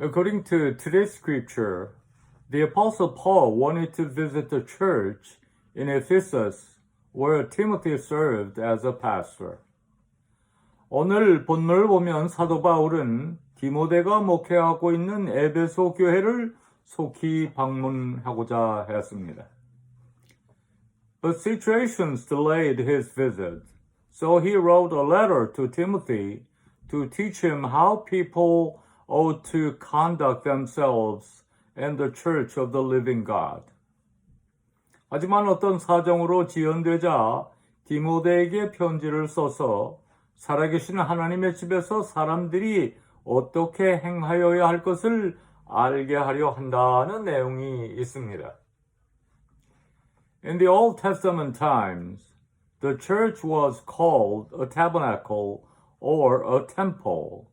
According to today's scripture, the Apostle Paul wanted to visit the church in Ephesus where Timothy served as a pastor. 오늘 본문을 보면 사도 바울은 디모데가 목회하고 있는 에베소 교회를 속히 방문하고자 했습니다. But situations delayed his visit, so he wrote a letter to Timothy to teach him how people ought to conduct themselves in the church of the living God. 하지만 어떤 사정으로 지연되자 디모데에게 편지를 써서 살아계신 하나님의 집에서 사람들이 어떻게 행하여야 할 것을 알게 하려 한다는 내용이 있습니다. In the Old Testament times, the church was called a tabernacle or a temple,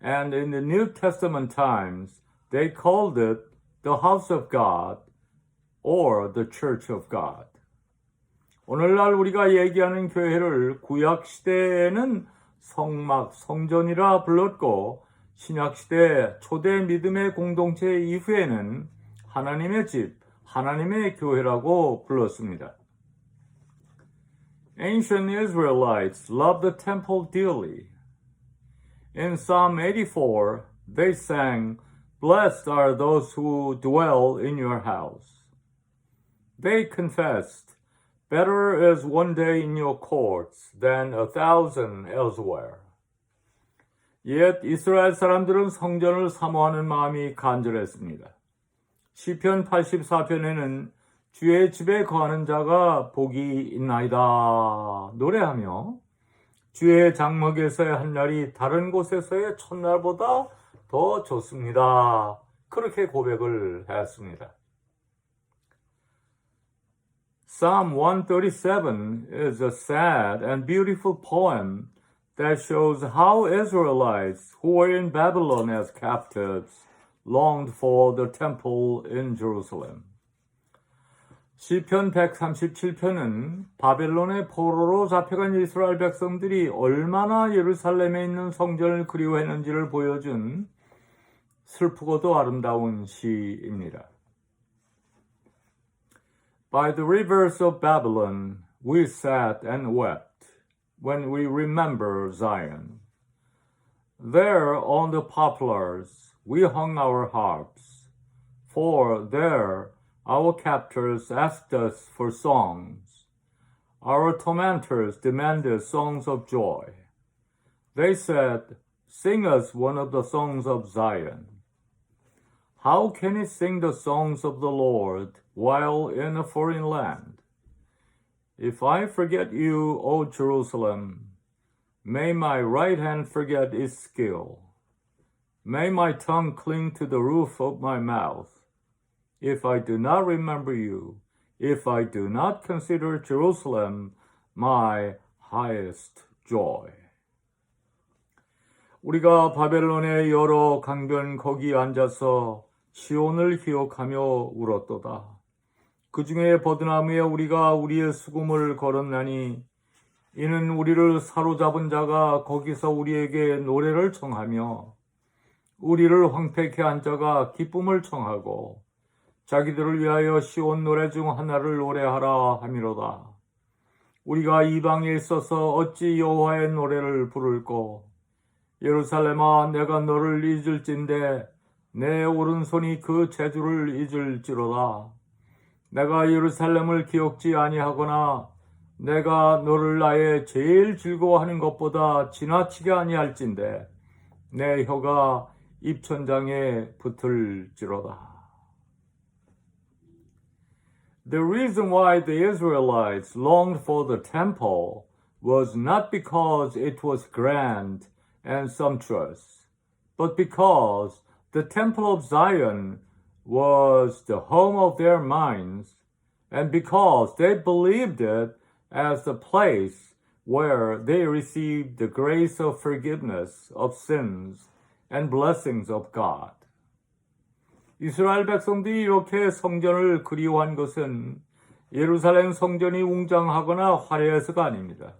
and in the New Testament times, they called it the house of God or the church of God. 오늘날 우리가 얘기하는 교회를 구약 시대에는 성막, 성전이라 불렀고 신약 시대 초대 믿음의 공동체 이후에는 하나님의 집, 하나님의 교회라고 불렀습니다. Ancient Israelites loved the temple dearly. In Psalm 84, they sang, "Blessed are those who dwell in your house." They confessed, "Better is one day in your courts than 1,000 elsewhere." 옛 이스라엘 사람들은 성전을 사모하는 마음이 간절했습니다. 시편 84편에는 주의 집에 거하는 자가 복이 있나이다 노래하며 주의 장막에서의 한 날이 다른 곳에서의 첫날보다 더 좋습니다. 그렇게 고백을 했습니다. Psalm 137 is a sad and beautiful poem that shows how Israelites who were in Babylon as captives longed for the temple in Jerusalem. 시편 137편은 바벨론의 포로로 잡혀간 이스라엘 백성들이 얼마나 예루살렘에 있는 성전을 그리워했는지를 보여준 슬프고도 아름다운 시입니다. By the rivers of Babylon, we sat and wept when we remember Zion. There on the poplars, we hung our harps, for there our captors asked us for songs. Our tormentors demanded songs of joy. They said, "Sing us one of the songs of Zion." How can he sing the songs of the Lord while in a foreign land? If I forget you, O Jerusalem, may my right hand forget its skill. May my tongue cling to the roof of my mouth. If I do not remember you, if I do not consider Jerusalem my highest joy. 우리가 바벨론의 여러 강변 거기 앉아서 시온을 기억하며 울었도다. 그 중에 버드나무에 우리가 우리의 수금을 걸었나니 이는 우리를 사로잡은 자가 거기서 우리에게 노래를 청하며 우리를 황폐케 한 자가 기쁨을 청하고 자기들을 위하여 시온 노래 중 하나를 노래하라 함이로다. 우리가 이방에 있어서 어찌 여호와의 노래를 부를꼬. 예루살렘아 내가 너를 잊을진대 내 오른손이 그 재주를 잊을지로다. 내가 예루살렘을 기억지 아니하거나 내가 너를 나의 제일 즐거워하는 것보다 지나치게 아니할진대 내 혀가 입천장에 붙을지로다. The reason why the Israelites longed for the temple was not because it was grand and sumptuous, but because the temple of Zion was the home of their minds, and because they believed it as the place where they received the grace of forgiveness of sins and blessings of God. 이스라엘 백성들이 이렇게 성전을 그리워한 것은 예루살렘 성전이 웅장하거나 화려해서가 아닙니다.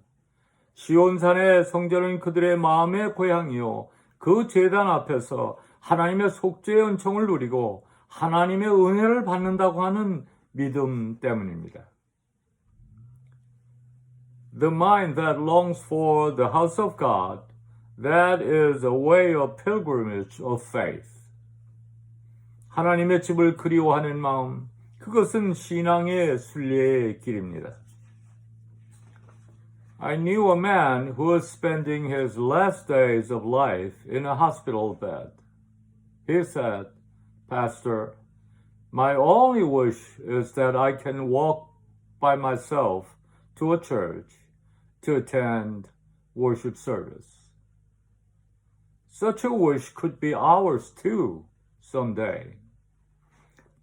시온산의 성전은 그들의 마음의 고향이요 그 제단 앞에서 하나님의 속죄의 은총을 누리고 하나님의 은혜를 받는다고 하는 믿음 때문입니다. The mind that longs for the house of God, that is a way of pilgrimage of faith. 하나님의 집을 그리워하는 마음, 그것은 신앙의 순례의 길입니다. I knew a man who was spending his last days of life in a hospital bed. He said, Pastor, my only wish is that I can walk by myself to a church to attend worship service. Such a wish could be ours too, someday.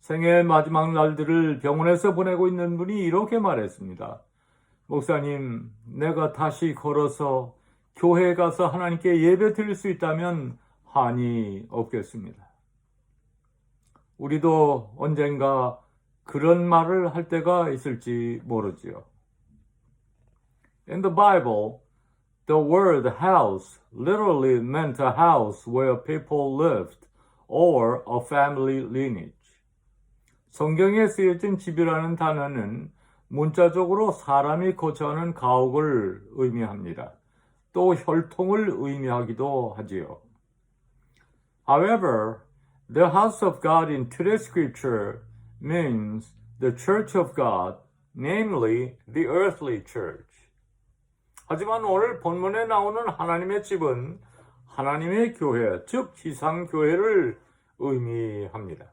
생애의 마지막 날들을 병원에서 보내고 있는 분이 이렇게 말했습니다. 목사님, 내가 다시 걸어서 교회에 가서 하나님께 예배 드릴 수 있다면 한이 없겠습니다. 우리도 언젠가 그런 말을 할 때가 있을지 모르지요. In the Bible, the word house literally meant a house where people lived or a family lineage. 성경에 쓰여진 집이라는 단어는 문자적으로 사람이 거처하는 가옥을 의미합니다. 또 혈통을 의미하기도 하지요. However, the house of God in today's scripture means the church of God, namely the earthly church. 하지만 오늘 본문에 나오는 하나님의 집은 하나님의 교회, 즉 지상교회를 의미합니다.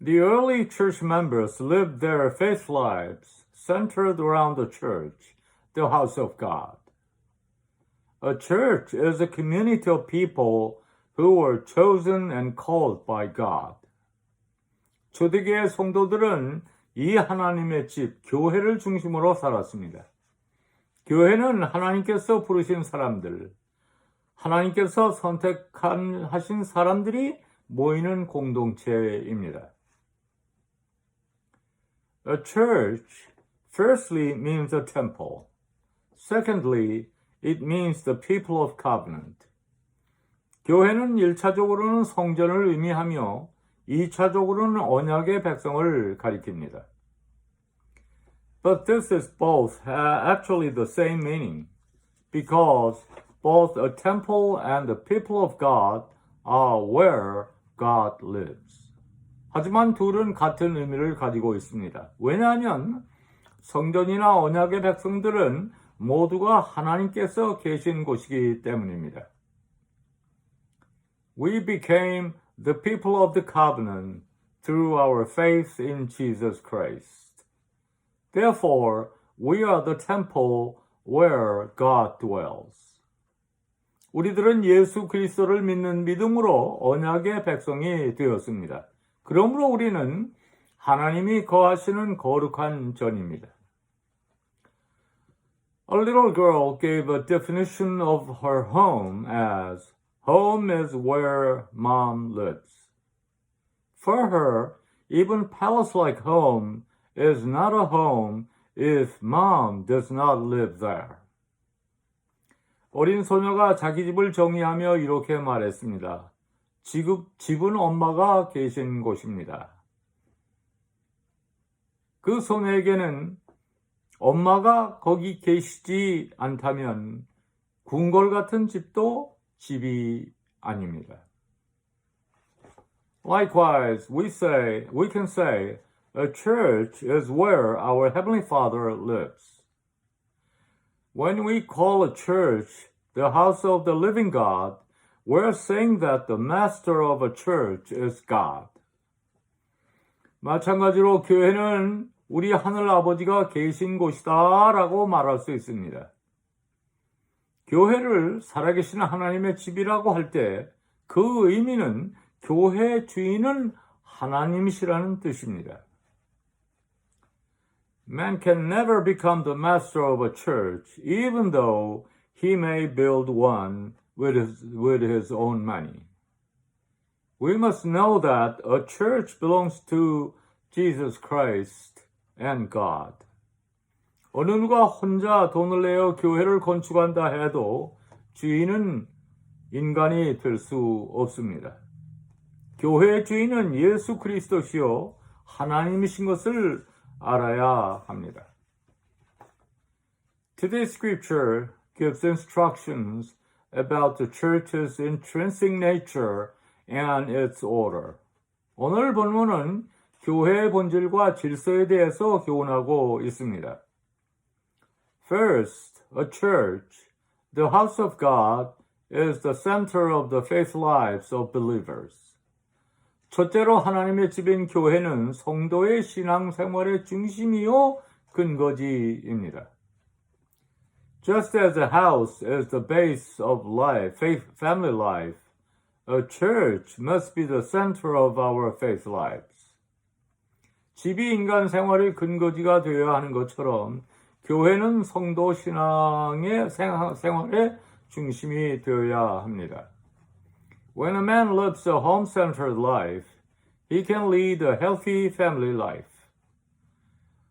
The early church members lived their faith lives centered around the church, the house of God. A church is a community of people who were chosen and called by God. 초대교회 성도들은 이 하나님의 집, 교회를 중심으로 살았습니다. 교회는 하나님께서 부르신 사람들, 하나님께서 선택하신 사람들이 모이는 공동체입니다. A church, firstly, means a temple. Secondly, it means the people of covenant. 교회는 1차적으로는 성전을 의미하며 2차적으로는 언약의 백성을 가리킵니다. But this is both actually the same meaning, because both a temple and the people of God are where God lives. 하지만 둘은 같은 의미를 가지고 있습니다. 왜냐하면 성전이나 언약의 백성들은 모두가 하나님께서 계신 곳이기 때문입니다. We became the people of the covenant through our faith in Jesus Christ. Therefore, we are the temple where God dwells. 우리들은 예수 그리스도를 믿는 믿음으로 언약의 백성이 되었습니다. 그러므로 우리는 하나님이 거하시는 거룩한 전입니다. A little girl gave a definition of her home as home is where mom lives. For her, even palace-like home is not a home if mom does not live there. 어린 소녀가 자기 집을 정의하며 이렇게 말했습니다. 집은 엄마가 계신 곳입니다. 그 소녀에게는 엄마가 거기 계시지 않다면 궁궐 같은 집도 집이 아닙니다. Likewise, we can say, a church is where our Heavenly Father lives. When we call a church the house of the living God, we're saying that the master of a church is God. 마찬가지로 교회는 우리 하늘 아버지가 계신 곳이다 라고 말할 수 있습니다. 교회를 살아계신 하나님의 집이라고 할 때 그 의미는 교회 주인은 하나님이시라는 뜻입니다. Man can never become the master of a church, even though he may build one with his own money. We must know that a church belongs to Jesus Christ and God. 어느 누가 혼자 돈을 내어 교회를 건축한다 해도 주인은 인간이 될 수 없습니다. 교회의 주인은 예수 그리스도시요 하나님이신 것을 알아야 합니다. Today's scripture gives instructions about the church's intrinsic nature and its order. 오늘 본문은 교회의 본질과 질서에 대해서 교훈하고 있습니다. First, a church, the house of God, is the center of the faith lives of believers. 첫째로 하나님의 집인 교회는 성도의 신앙생활의 중심이요 근거지입니다. Just as a house is the base of life, family life, a church must be the center of our faith lives. 집이 인간 생활의 근거지가 되어야 하는 것처럼 교회는 성도 신앙의 생활의 중심이 되어야 합니다. When a man lives a home-centered life, he can lead a healthy family life.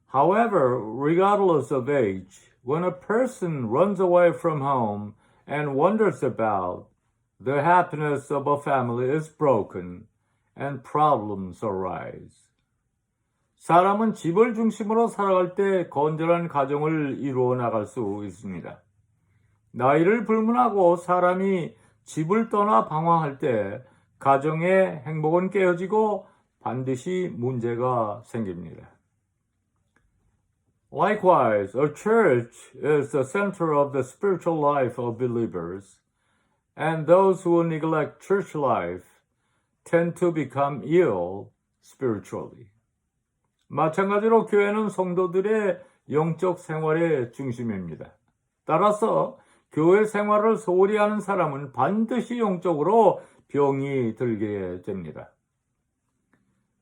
However, regardless of age, when a person runs away from home and wanders about, the happiness of a family is broken and problems arise. 사람은 집을 중심으로 살아갈 때 건전한 가정을 이루어 나갈 수 있습니다. 나이를 불문하고 사람이 집을 떠나 방황할 때 가정의 행복은 깨어지고 반드시 문제가 생깁니다. Likewise, a church is the center of the spiritual life of believers, and those who neglect church life tend to become ill spiritually. 마찬가지로 교회는 성도들의 영적 생활의 중심입니다. 따라서 교회 생활을 소홀히 하는 사람은 반드시 영적으로 병이 들게 됩니다.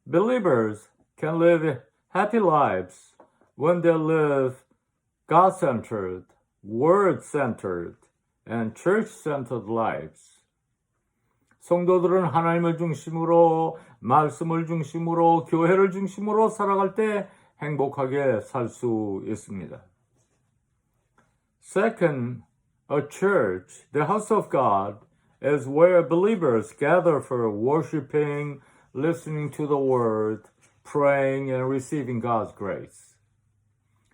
Believers can live happy lives when they live God-centered, word-centered, and church-centered lives. 성도들은 하나님을 중심으로, 말씀을 중심으로, 교회를 중심으로 살아갈 때 행복하게 살 수 있습니다. Second, a church, the house of God, is where believers gather for worshiping, listening to the word, praying, and receiving God's grace.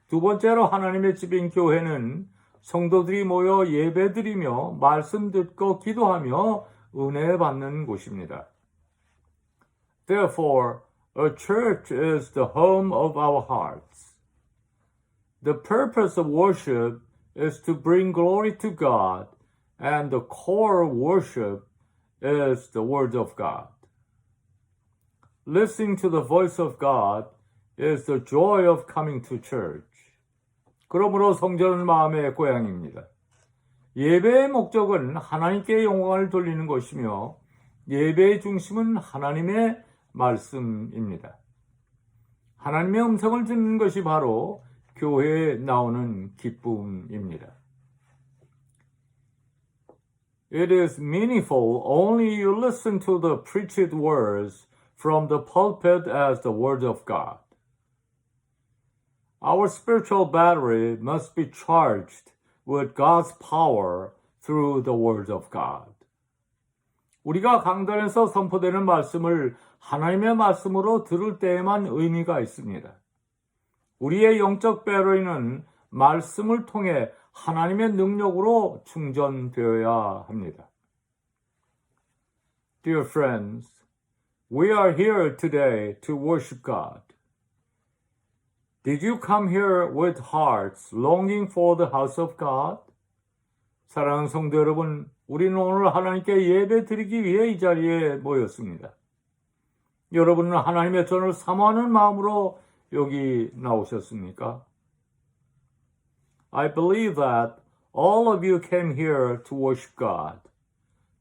두 번째로 하나님의 집인 교회는 성도들이 모여 예배드리며 말씀 듣고 기도하며 은혜 받는 곳입니다. Therefore, a church is the home of our hearts. The purpose of worship is to bring glory to God, and the core of worship is the Word of God. Listening to the voice of God is the joy of coming to church. 그러므로 성전은 마음의 고향입니다. 예배의 목적은 하나님께 영광을 돌리는 것이며 예배의 중심은 하나님의 말씀입니다. 하나님의 음성을 듣는 것이 바로 교회에 나오는 기쁨입니다. It is meaningful only you listen to the preached words from the pulpit as the word of God. Our spiritual battery must be charged with God's power through the word of God. 우리가 강단에서 선포되는 말씀을 하나님의 말씀으로 들을 때에만 의미가 있습니다. 우리의 영적 배터리는 말씀을 통해 하나님의 능력으로 충전되어야 합니다. Dear friends, we are here today to worship God. Did you come here with hearts longing for the house of God? 사랑하는 성도 여러분, 우리는 오늘 하나님께 예배 드리기 위해 이 자리에 모였습니다. 여러분은 하나님의 전을 사모하는 마음으로 여기 나오셨습니까? I believe that all of you came here to worship God,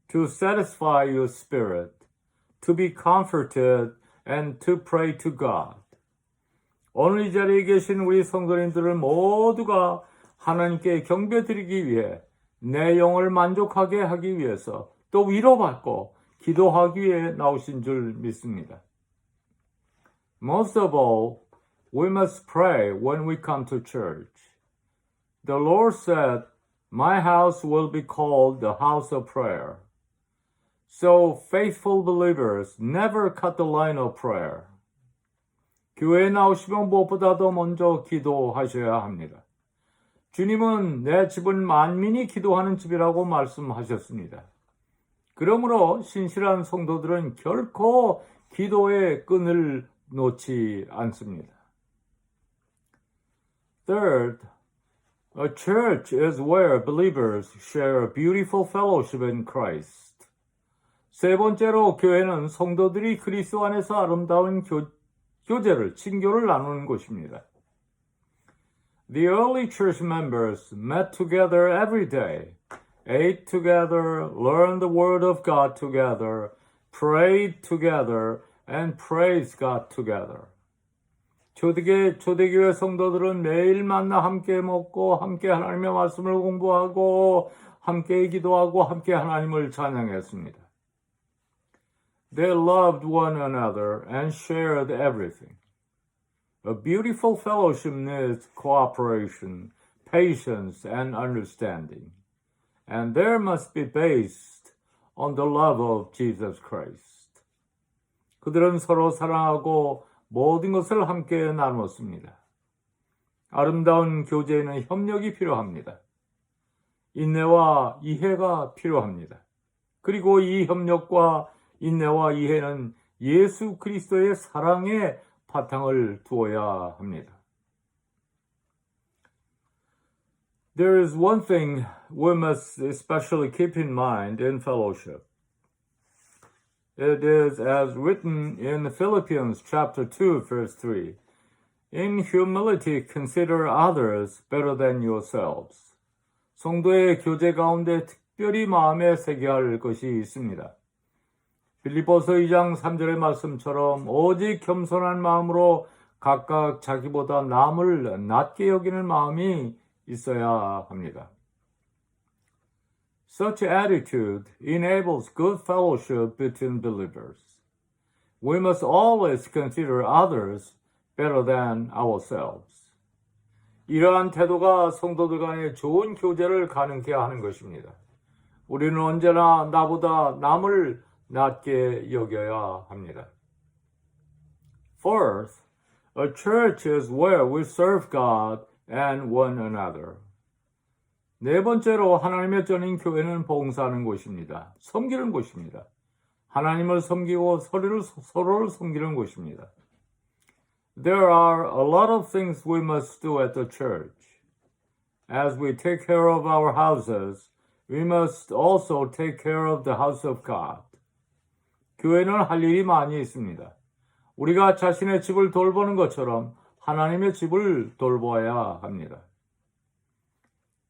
to satisfy your spirit, to be comforted, and to pray to God. 오늘 이 자리에 계신 우리 성도님들은 모두가 하나님께 경배드리기 위해 내 영을 만족하게 하기 위해서 또 위로받고 기도하기 위해 나오신 줄 믿습니다. Most of all, we must pray when we come to church. The Lord said, My house will be called the house of prayer. So faithful believers never cut the line of prayer. 교회에 나오시면 무엇보다도 먼저 기도하셔야 합니다. 주님은 내 집은 만민이 기도하는 집이라고 말씀하셨습니다. 그러므로 신실한 성도들은 결코 기도의 끈을 놓지 않습니다. Third, a church is where believers share a beautiful fellowship in Christ. 세 번째로 교회는 성도들이 그리스도 안에서 아름다운 교제를, 친교를 나누는 곳입니다. The early church members met together every day, ate together, learned the word of God together, prayed together, and praised God together. 초대교회 성도들은 매일 만나 함께 먹고, 함께 하나님의 말씀을 공부하고, 함께 기도하고, 함께 하나님을 찬양했습니다. They loved one another and shared everything. A beautiful fellowship needs cooperation, patience, and understanding. And there must be based on the love of Jesus Christ. 그들은 서로 사랑하고 모든 것을 함께 나누었습니다. 아름다운 교제에는 협력이 필요합니다. 인내와 이해가 필요합니다. 그리고 이 협력과 인내와 이해는 예수 그리스도의 사랑에 바탕을 두어야 합니다. There is one thing we must especially keep in mind in fellowship. It is as written in Philippians chapter 2, verse 3. In humility consider others better than yourselves. 성도의 교제 가운데 특별히 마음에 새겨야 할 것이 있습니다. 빌립보서 2장 3절의 말씀처럼 오직 겸손한 마음으로 각각 자기보다 남을 낮게 여기는 마음이 있어야 합니다. Such attitude enables good fellowship between believers. We must always consider others better than ourselves. 이러한 태도가 성도들 간의 좋은 교제를 가능케 하는 것입니다. 우리는 언제나 나보다 남을 낮게 여겨야 합니다. Fourth, a church is where we serve God and one another. 네 번째로 하나님의 전인 교회는 봉사하는 곳입니다. 섬기는 곳입니다. 하나님을 섬기고 서로를 섬기는 곳입니다. There are a lot of things we must do at the church. As we take care of our houses, we must also take care of the house of God. 교회는 할 일이 많이 있습니다. 우리가 자신의 집을 돌보는 것처럼 하나님의 집을 돌보아야 합니다.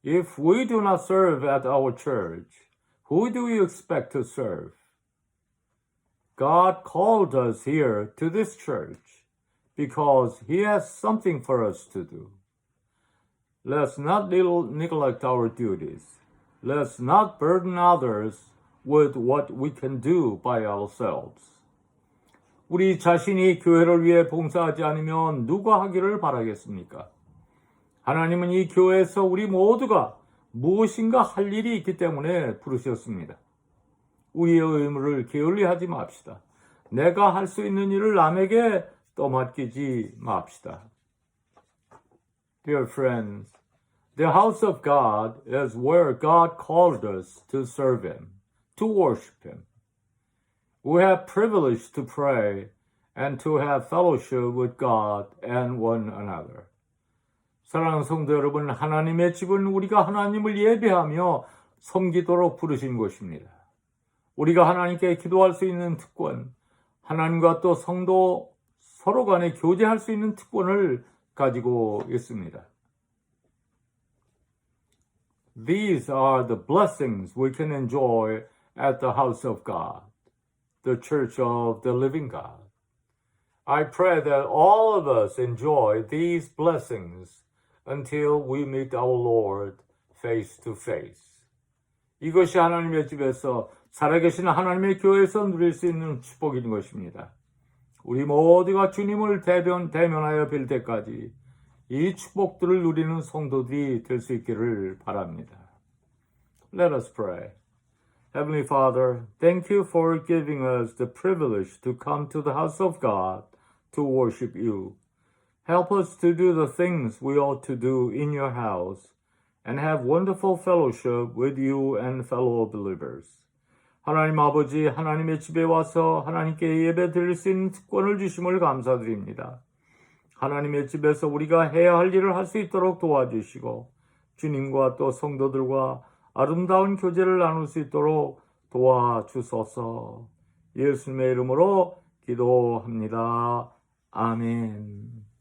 If we do not serve at our church, who do we expect to serve? God called us here to this church because He has something for us to do. Let's not neglect our duties. Let's not burden others with what we can do by ourselves. 우리 자신이 교회를 위해 봉사하지 않으면 누가 하기를 바라겠습니까? 하나님은 이 교회에서 우리 모두가 무엇인가 할 일이 있기 때문에 부르셨습니다. 우리의 의무를 게을리하지 맙시다. 내가 할 수 있는 일을 남에게 떠맡기지 맙시다. Dear friends, the house of God is where God called us to serve Him, to worship Him. We have privilege to pray and to have fellowship with God and one another. 사랑하는 성도 여러분, 하나님의 집은 우리가 하나님을 예배하며 섬기도록 부르신 곳입니다. 우리가 하나님께 기도할 수 있는 특권, 하나님과 또 성도 서로 간에 교제할 수 있는 특권을 가지고 있습니다. These are the blessings we can enjoy at the house of God, the church of the living God. I pray that all of us enjoy these blessings until we meet our Lord face to face. 이것이 하나님의 집에서 살아계신 하나님의 교회에서 누릴 수 있는 축복인 것입니다. 우리 모두가 주님을 대면하여 뵐 때까지 이 축복들을 누리는 성도들이 될 수 있기를 바랍니다. Let us pray. Heavenly Father, thank you for giving us the privilege to come to the house of God to worship you. Help us to do the things we ought to do in your house and have wonderful fellowship with you and fellow believers. 하나님 아버지, 하나님의 집에 와서 하나님께 예배 드릴 수 있는 특권을 주심을 감사드립니다. 하나님의 집에서 우리가 해야 할 일을 할 수 있도록 도와주시고 주님과 또 성도들과 아름다운 교제를 나눌 수 있도록 도와주소서. 예수님의 이름으로 기도합니다. 아멘.